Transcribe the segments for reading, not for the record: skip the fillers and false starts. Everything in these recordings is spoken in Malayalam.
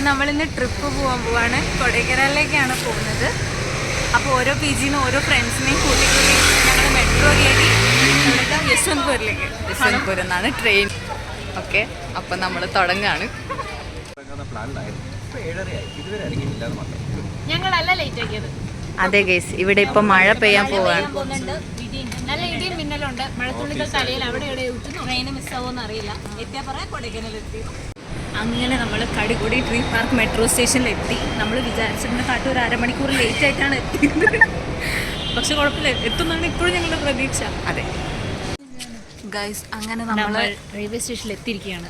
നമ്മളിന്ന് ട്രിപ്പ് പോകാൻ പോവാണ്. കൊടൈക്കനാലിലേക്കാണ് പോകുന്നത്. അപ്പോൾ ഓരോ PG ന്ന് ഓരോ ഫ്രണ്ട്സിനെയും കൂട്ടിക്കൂട്ടി ഞങ്ങൾ മെട്രോ കയറി ഇവിടുത്തെ യശ്വന്ത്പൂരിൽ നിന്നാണ് ട്രെയിൻ. ഓക്കെ, അപ്പം നമ്മൾ തുടങ്ങാണ്. ഞങ്ങളല്ല ലേറ്റ് ആക്കിയത്. അതെ ഗൈസ്, ഇവിടെ ഇപ്പം മഴ പെയ്യാൻ പോവാണ്. നല്ല ഇടിയും മിന്നലുണ്ട്. മഴത്തുള്ളികൾ തലയിൽ അവിടെ ഇവിടെ ഊറ്റുന്നു. ട്രെയിന് മിസ്സാവോന്ന് അറിയില്ല. എത്തിയാൽ പറയാം കൊടൈക്കനാലിലെത്തി. അങ്ങനെ നമ്മൾ കടികൂടി ഡ്രീം പാർക്ക് മെട്രോ സ്റ്റേഷനിലെത്തി. നമ്മൾ വിചാരിച്ചിരുന്നേക്കാട്ടും ഒരു അരമണിക്കൂർ ലേറ്റ് ആയിട്ടാണ് എത്തിയത്. പക്ഷെ കുഴപ്പമില്ല, എത്തുന്നതാണ് ഇപ്പോഴും ഞങ്ങളുടെ പ്രതീക്ഷ. അതെ ഗൈസ്, അങ്ങനെ നമ്മൾ റെയിൽവേ സ്റ്റേഷനിൽ എത്തിയിരിക്കുകയാണ്.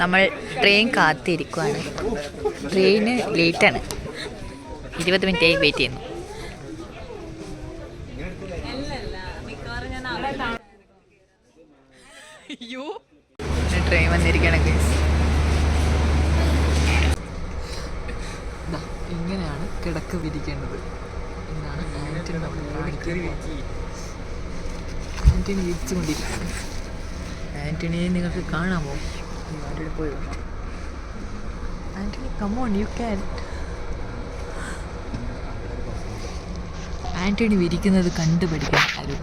നമ്മൾ ട്രെയിൻ കാത്തിരിക്കുകയാണ്. ട്രെയിന് ലേറ്റാണ്, 20 മിനിറ്റായി വെയിറ്റ് ചെയ്യുന്നു. അയ്യോ, ട്രെയിൻ വന്നിരിക്കുകയാണ് ഗൈസ്. ഇങ്ങനെയാണ് കിടക്ക് വിരിക്കേണ്ടത് എന്നാണ് ആന്റണി നമ്മൾ കാണിക്കുന്നത്. ആന്റണി വിരിച്ചുകൊണ്ടിരിക്കുകയാണ്. ആന്റണിയെ നിങ്ങൾക്ക് കാണാമോ? ആന്റണി പോയോ? Antony come on, you can. Antony വിരിക്കുന്നത് കണ്ടുപഠിക്കണം ആരും.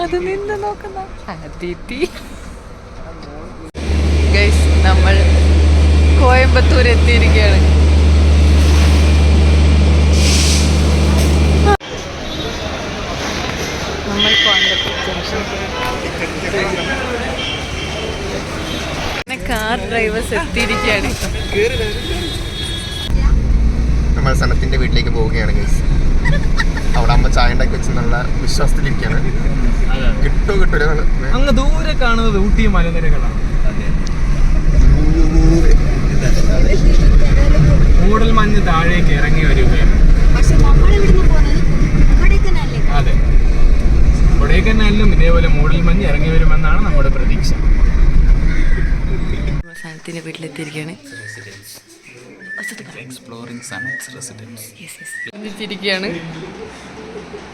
അത് നിന്ന് നോക്കുന്ന അതിഥി. ഗൈസ്, നമ്മൾ കോയമ്പത്തൂർ എത്തിയിരിക്കുകയാണ്. നമ്മൾ കോയമ്പത്തൂർ ജംഗ്ഷൻ. കാർ ഡ്രൈവേഴ്സ് എത്തിയിരിക്കുകയാണ്. നമ്മൾ സനത്തിന്റെ വീട്ടിലേക്ക് പോവുകയാണ് ഗൈസ്. അവിടെ അമ്മ ചായ ഉണ്ടാക്കി വെച്ചെന്നുള്ള വിശ്വാസത്തിലിരിക്കുകയാണ്. കിട്ടൂല. അങ്ങ് ദൂരെ കാണുന്നത് ഊട്ടി മലനിരകളാണ്. മൂടൽ മഞ്ഞ് താഴേക്ക് ഇറങ്ങി വരികയാണ്. അതെ, കൊടൈക്കനാലിലും ഇതേപോലെ മൂടൽ മഞ്ഞ് ഇറങ്ങി വരുമെന്നാണ് നമ്മുടെ പ്രതീക്ഷ. സനത്തിന്റെ വീട്ടിലെത്തിയിരിക്കുകയാണ്.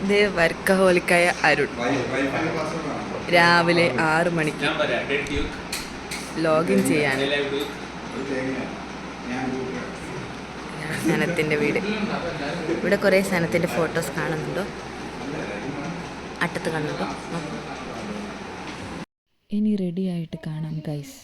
ഇത് വർക്കഹോലിക്കായ അരുൺ രാവിലെ 6 മണിക്ക് ലോഗിൻ ചെയ്യാൻ. സനത്തിൻ്റെ വീട്. ഇവിടെ കുറേ സനത്തിൻ്റെ ഫോട്ടോസ് കാണുന്നുണ്ടോ? അറ്റത്ത് കാണുന്നുണ്ടോ? ഇനി റെഡി ആയിട്ട് കാണാം ഗൈസ്.